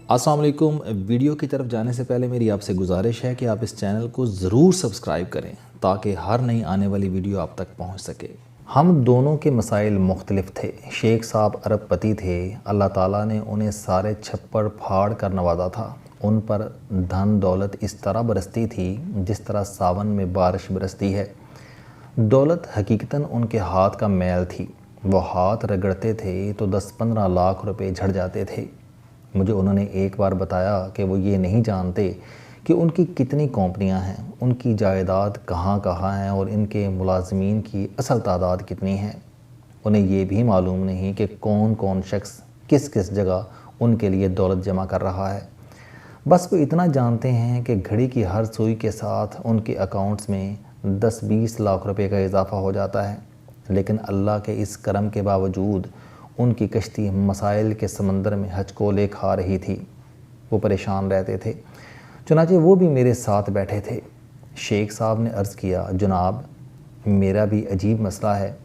अस्सलाम वालेकुम। वीडियो की तरफ जाने से पहले मेरी आपसे गुजारिश है कि आप इस चैनल को ज़रूर सब्सक्राइब करें ताकि हर नई आने वाली वीडियो आप तक पहुंच सके। हम दोनों के मसाइल मुख्तलिफ थे। शेख साहब अरबपति थे, अल्लाह ताला ने उन्हें सारे छप्पड़ फाड़ कर नवाजा था। उन पर धन दौलत इस तरह बरसती थी जिस तरह सावन में बारिश बरसती है। दौलत हकीकतन उनके हाथ का मैल थी। वो हाथ रगड़ते थे तो 10-15 लाख रुपए झड़ जाते थे। मुझे उन्होंने एक बार बताया कि वो ये नहीं जानते कि उनकी कितनी कंपनियां हैं, उनकी जायदाद कहाँ कहाँ है और इनके मुलाजमीन की असल तादाद कितनी है। उन्हें ये भी मालूम नहीं कि कौन कौन शख्स किस किस जगह उनके लिए दौलत जमा कर रहा है। बस वो इतना जानते हैं कि घड़ी की हर सुई के साथ उनके अकाउंट्स में 10-20 लाख रुपए का इजाफा हो जाता है। लेकिन अल्लाह के इस करम के बावजूद उनकी कश्ती मसाइल के समंदर में हचकोले खा रही थी। वो परेशान रहते थे। चुनांचे वो भी मेरे साथ बैठे थे। शेख साहब ने अर्ज़ किया, जनाब मेरा भी अजीब मसला है।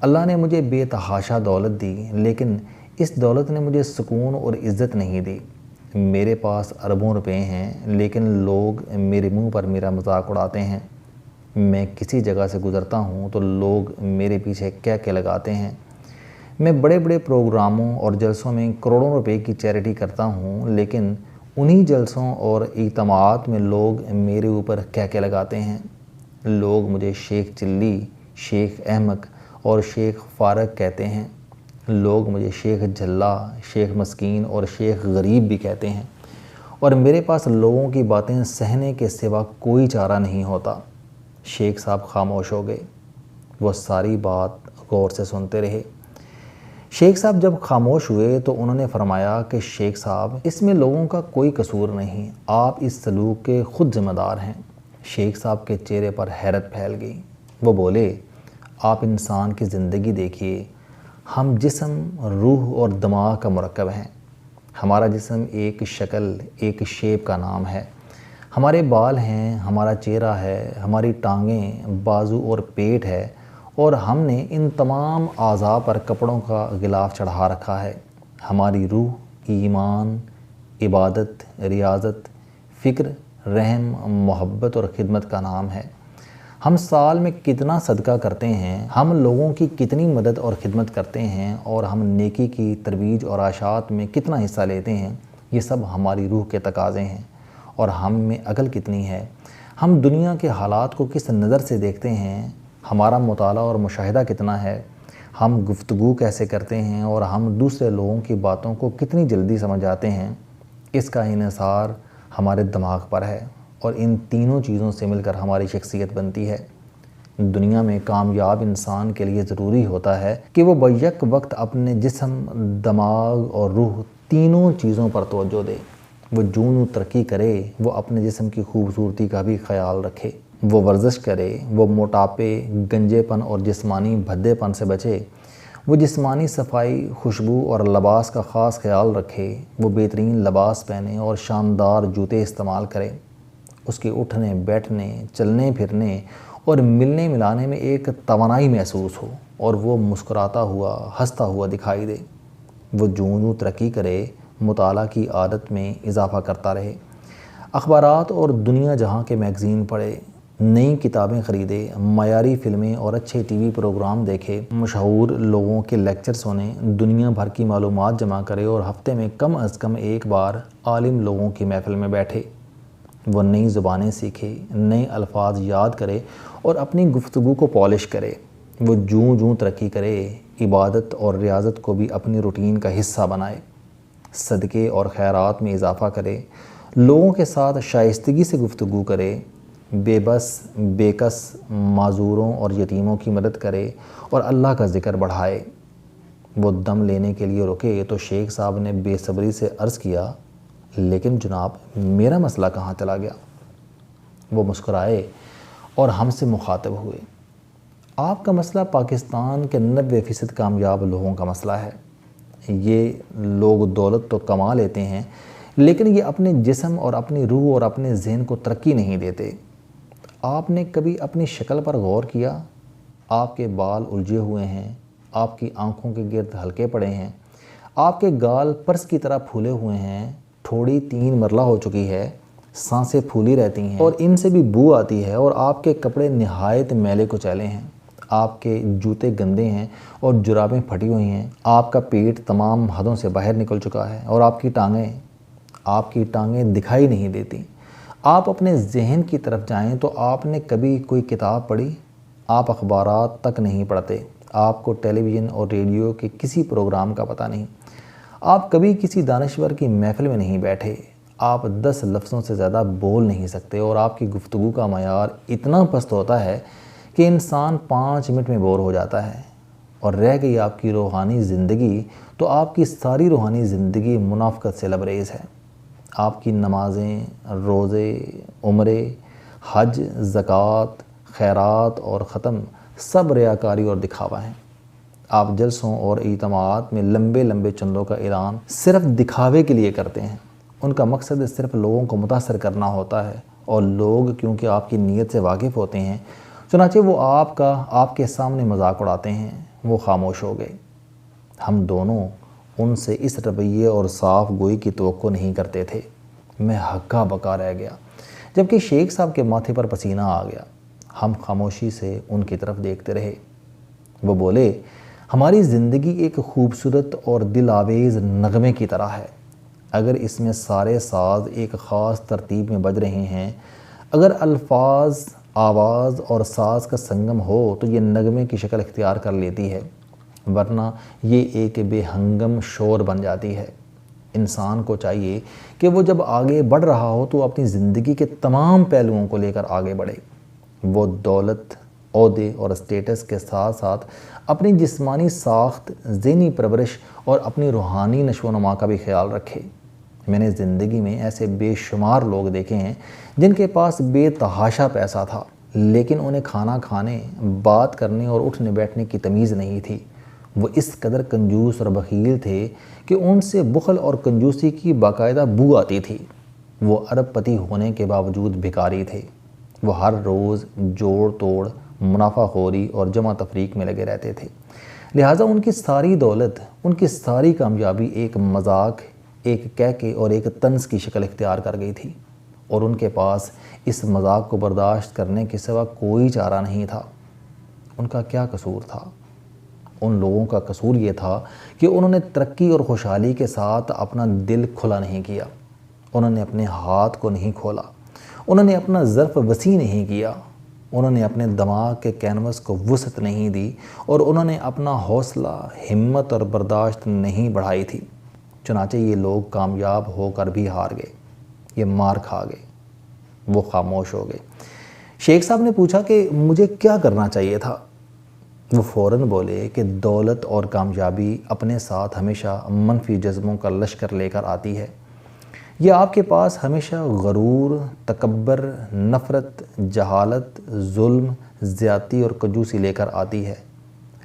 अल्लाह ने मुझे बेतहाशा दौलत दी, लेकिन इस दौलत ने मुझे सुकून और इज़्ज़त नहीं दी। मेरे पास अरबों रुपए हैं, लेकिन लोग मेरे मुंह पर मेरा मजाक उड़ाते हैं। मैं किसी जगह से गुज़रता हूँ तो लोग मेरे पीछे क्या लगाते हैं। मैं बड़े बड़े प्रोग्रामों और जलसों में करोड़ों रुपए की चैरिटी करता हूँ, लेकिन उन्हीं जलसों और इज्तिमाआत में लोग मेरे ऊपर क्या लगाते हैं। लोग मुझे शेख चिल्ली, शेख अहमक और शेख फारक कहते हैं। लोग मुझे शेख झल्ला, शेख मस्कीन और शेख गरीब भी कहते हैं। और मेरे पास लोगों की बातें सहने के सिवा कोई चारा नहीं होता। शेख साहब खामोश हो गए। वो सारी बात गौर से सुनते रहे। शेख साहब जब खामोश हुए तो उन्होंने फरमाया कि शेख साहब, इसमें लोगों का कोई कसूर नहीं, आप इस सलूक के ख़ुद ज़िम्मेदार हैं। शेख साहब के चेहरे पर हैरत फैल गई। वो बोले, आप इंसान की ज़िंदगी देखिए। हम जिस्म, रूह और दिमाग का मुरक्कब हैं। हमारा जिस्म एक शक्ल, एक शेप का नाम है। हमारे बाल हैं, हमारा चेहरा है, हमारी टांगें, बाजू और पेट है, और हमने इन तमाम आज़ा पर कपड़ों का गिलाफ चढ़ा रखा है। हमारी रूह, ईमान, इबादत, रियाज़त, फ़िक्र, रहम, मोहब्बत और ख़िदमत का नाम है। हम साल में कितना सदका करते हैं, हम लोगों की कितनी मदद और ख़िदमत करते हैं, और हम नेकी की तरवीज और आशात में कितना हिस्सा लेते हैं, ये सब हमारी रूह के तकाज़े हैं। और हम में अकल कितनी है, हम दुनिया के हालात को किस नज़र से देखते हैं, हमारा मुताला और मुशाहिदा कितना है, हम गुफ्तगू कैसे करते हैं, और हम दूसरे लोगों की बातों को कितनी जल्दी समझ आते हैं, इसका इन्हिसार हमारे दिमाग पर है। और इन तीनों चीज़ों से मिलकर हमारी शख्सियत बनती है। दुनिया में कामयाब इंसान के लिए ज़रूरी होता है कि वो बैक वक्त अपने जिस्म, दिमाग और रूह तीनों चीज़ों पर तवज्जो दे। वो जूनू तरक्की करे, वो अपने जिस्म की खूबसूरती का भी ख्याल रखे, वो वर्जिश करे, वो मोटापे, गंजेपन और जिस्मानी भद्देपन से बचे, वो जिस्मानी सफाई, खुशबू और लिबास का ख़ास ख्याल रखे, वो बेहतरीन लिबास पहने और शानदार जूते इस्तेमाल करे। उसके उठने, बैठने, चलने फिरने और मिलने मिलाने में एक तवानाई महसूस हो, और वो मुस्कुराता हुआ, हंसता हुआ दिखाई दे। वो जूनू तरक्की करे, मुताला की आदत में इजाफ़ा करता रहे, अखबारात और दुनिया जहाँ के मैगज़ीन पढ़े, नई किताबें ख़रीदे, मयारी फ़िल्में और अच्छे टीवी प्रोग्राम देखे, मशहूर लोगों के लेक्चर सुने, दुनिया भर की मालूमात जमा करे, और हफ़्ते में कम अज़ कम एक बार आलिम लोगों की महफ़िल में बैठे। वो नई ज़ुबानें सीखे, नए अल्फाज याद करे और अपनी गुफ्तगू को पॉलिश करे। वो जूँ जूँ तरक्की करे, इबादत और रियाज़त को भी अपनी रूटीन का हिस्सा बनाए, सदक़े और खैरात में इजाफ़ा करे, लोगों के साथ शाइस्तगी से गुफ्तगू करे, बेबस, बेकस, माजूरों और यतीमों की मदद करे और अल्लाह का ज़िक्र बढ़ाए। वो दम लेने के लिए रुके तो शेख साहब ने बेसब्री से अर्ज़ किया, लेकिन जनाब मेरा मसला कहाँ चला गया। वो मुस्कुराए और हमसे मुखातब हुए, आपका मसला पाकिस्तान के 90% कामयाब लोगों का मसला है। ये लोग दौलत तो कमा लेते हैं, लेकिन ये अपने जिस्म और अपनी रूह और अपने जहन को तरक्की नहीं देते। आपने कभी अपनी शक्ल पर गौर किया? आपके बाल उलझे हुए हैं, आपकी आंखों के गिर्द हल्के पड़े हैं, आपके गाल पर्स की तरह फूले हुए हैं, تھوڑی 3 مرلہ ہو چکی ہے، سانسیں پھولی رہتی ہیں اور ان سے بھی بو آتی ہے، اور آپ کے کپڑے نہایت میلے کچیلے ہیں، آپ کے جوتے گندے ہیں اور جرابیں پھٹی ہوئی ہیں، آپ کا پیٹ تمام حدوں سے باہر نکل چکا ہے اور آپ کی ٹانگیں دکھائی نہیں دیتی۔ آپ اپنے ذہن کی طرف جائیں تو آپ نے کبھی کوئی کتاب پڑھی؟ آپ اخبارات تک نہیں پڑھتے، آپ کو ٹیلی ویژن اور ریڈیو کے کسی پروگرام کا پتہ نہیں، آپ کبھی کسی دانشور کی محفل میں نہیں بیٹھے، آپ 10 لفظوں سے زیادہ بول نہیں سکتے، اور آپ کی گفتگو کا معیار اتنا پست ہوتا ہے کہ انسان 5 منٹ میں بور ہو جاتا ہے۔ اور رہ گئی آپ کی روحانی زندگی، تو آپ کی ساری روحانی زندگی منافقت سے لبریز ہے۔ آپ کی نمازیں، روزے، عمرے، حج، زکوٰۃ، خیرات اور ختم سب ریاکاری اور دکھاوا ہیں۔ آپ جلسوں اور اجتماعات میں لمبے لمبے چندوں کا اعلان صرف دکھاوے کے لیے کرتے ہیں۔ ان کا مقصد صرف لوگوں کو متاثر کرنا ہوتا ہے، اور لوگ کیونکہ آپ کی نیت سے واقف ہوتے ہیں، چنانچہ وہ آپ کے سامنے مذاق اڑاتے ہیں۔ وہ خاموش ہو گئے۔ ہم دونوں ان سے اس رویے اور صاف گوئی کی توقع نہیں کرتے تھے۔ میں ہکا بکا رہ گیا، جبکہ شیخ صاحب کے ماتھے پر پسینہ آ گیا۔ ہم خاموشی سے ان کی طرف دیکھتے رہے۔ وہ بولے، ہماری زندگی ایک خوبصورت اور دل آویز نغمے کی طرح ہے۔ اگر اس میں سارے ساز ایک خاص ترتیب میں بج رہے ہیں، اگر الفاظ، آواز اور ساز کا سنگم ہو تو یہ نغمے کی شکل اختیار کر لیتی ہے، ورنہ یہ ایک بے ہنگم شور بن جاتی ہے۔ انسان کو چاہیے کہ وہ جب آگے بڑھ رہا ہو تو اپنی زندگی کے تمام پہلوؤں کو لے کر آگے بڑھے۔ وہ دولت، عہدے اور اسٹیٹس کے ساتھ ساتھ اپنی جسمانی ساخت، ذہنی پرورش اور اپنی روحانی نشو و نما کا بھی خیال رکھے۔ میں نے زندگی میں ایسے بے شمار لوگ دیکھے ہیں جن کے پاس بے تحاشا پیسہ تھا، لیکن انہیں کھانا کھانے، بات کرنے اور اٹھنے بیٹھنے کی تمیز نہیں تھی۔ وہ اس قدر کنجوس اور بخیل تھے کہ ان سے بخل اور کنجوسی کی باقاعدہ بو آتی تھی۔ وہ ارب پتی ہونے کے باوجود بھکاری تھے۔ وہ ہر روز جوڑ توڑ، منافع خوری اور جمع تفریق میں لگے رہتے تھے، لہٰذا ان کی ساری دولت، ان کی ساری کامیابی ایک مذاق، ایک کہکے اور ایک طنز کی شکل اختیار کر گئی تھی، اور ان کے پاس اس مذاق کو برداشت کرنے کے سوا کوئی چارہ نہیں تھا۔ ان کا کیا قصور تھا؟ ان لوگوں کا قصور یہ تھا کہ انہوں نے ترقی اور خوشحالی کے ساتھ اپنا دل کھلا نہیں کیا، انہوں نے اپنے ہاتھ کو نہیں کھولا، انہوں نے اپنا ظرف وسیع نہیں کیا، انہوں نے اپنے دماغ کے کینوس کو وسعت نہیں دی، اور انہوں نے اپنا حوصلہ، ہمت اور برداشت نہیں بڑھائی تھی۔ چنانچہ یہ لوگ کامیاب ہو کر بھی ہار گئے، یہ مار کھا گئے۔ وہ خاموش ہو گئے۔ شیخ صاحب نے پوچھا کہ مجھے کیا کرنا چاہیے تھا؟ وہ فوراً بولے کہ دولت اور کامیابی اپنے ساتھ ہمیشہ منفی جذبوں کا لشکر لے کر آتی ہے۔ یہ آپ کے پاس ہمیشہ غرور، تکبر، نفرت، جہالت، ظلم، زیادتی اور کنجوسی لے کر آتی ہے،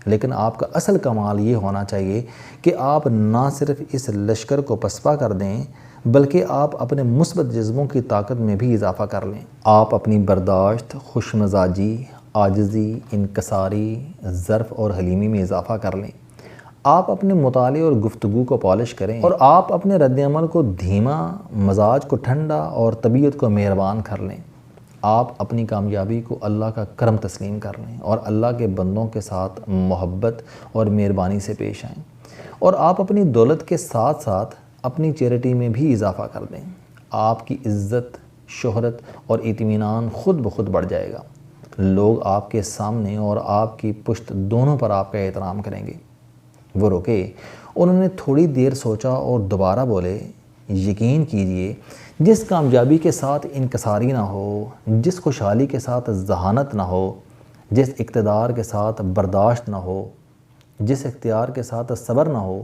لیکن آپ کا اصل کمال یہ ہونا چاہیے کہ آپ نہ صرف اس لشکر کو پسپا کر دیں، بلکہ آپ اپنے مثبت جذبوں کی طاقت میں بھی اضافہ کر لیں۔ آپ اپنی برداشت، خوش مزاجی، عاجزی، انکساری، ظرف اور حلیمی میں اضافہ کر لیں۔ آپ اپنے مطالعے اور گفتگو کو پالش کریں، اور آپ اپنے رد عمل کو دھیما، مزاج کو ٹھنڈا اور طبیعت کو مہربان کر لیں۔ آپ اپنی کامیابی کو اللہ کا کرم تسلیم کر لیں، اور اللہ کے بندوں کے ساتھ محبت اور مہربانی سے پیش آئیں، اور آپ اپنی دولت کے ساتھ ساتھ اپنی چیریٹی میں بھی اضافہ کر دیں۔ آپ کی عزت، شہرت اور اطمینان خود بخود بڑھ جائے گا۔ لوگ آپ کے سامنے اور آپ کی پشت دونوں پر آپ کا احترام کریں گے۔ وہ رکے، انہوں نے تھوڑی دیر سوچا اور دوبارہ بولے، یقین کیجئے، جس کامیابی کے ساتھ انکساری نہ ہو، جس خوشحالی کے ساتھ ذہانت نہ ہو، جس اقتدار کے ساتھ برداشت نہ ہو، جس اختیار کے ساتھ صبر نہ ہو،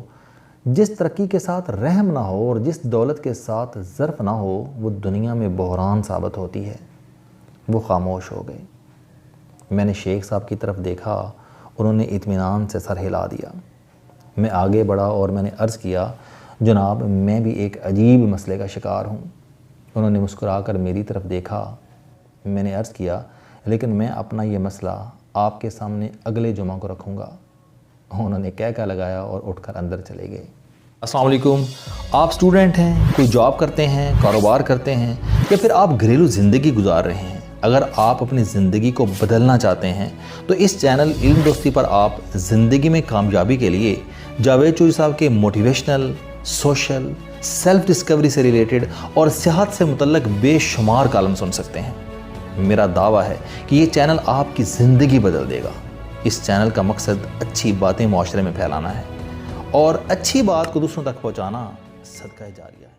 جس ترقی کے ساتھ رحم نہ ہو، اور جس دولت کے ساتھ ظرف نہ ہو، وہ دنیا میں بحران ثابت ہوتی ہے۔ وہ خاموش ہو گئے۔ میں نے شیخ صاحب کی طرف دیکھا، انہوں نے اطمینان سے سر ہلا دیا۔ میں آگے بڑھا اور میں نے عرض کیا، جناب، میں بھی ایک عجیب مسئلے کا شکار ہوں۔ انہوں نے مسکرا کر میری طرف دیکھا۔ میں نے عرض کیا، لیکن میں اپنا یہ مسئلہ آپ کے سامنے اگلے جمعہ کو رکھوں گا۔ انہوں نے کہہ لگایا اور اٹھ کر اندر چلے گئے۔ अस्सलाम वालेकुम। आप स्टूडेंट हैं, कोई जॉब करते हैं, कारोबार करते हैं या फिर आप घरेलू ज़िंदगी गुजार रहे हैं। अगर आप अपनी ज़िंदगी को बदलना चाहते हैं तो इस चैनल इल्म दोस्ती पर आप ज़िंदगी में कामयाबी के लिए जावेद चौधरी साहब के मोटिवेशनल, सोशल, सेल्फ डिस्कवरी से रिलेटेड और सेहत से मुतल्लक बेशुमार कॉलम सुन सकते हैं। मेरा दावा है कि ये चैनल आपकी ज़िंदगी बदल देगा। इस चैनल का मकसद अच्छी बातें माशरे में फैलाना है और अच्छी बात को दूसरों तक पहुँचाना सदका जारिया है।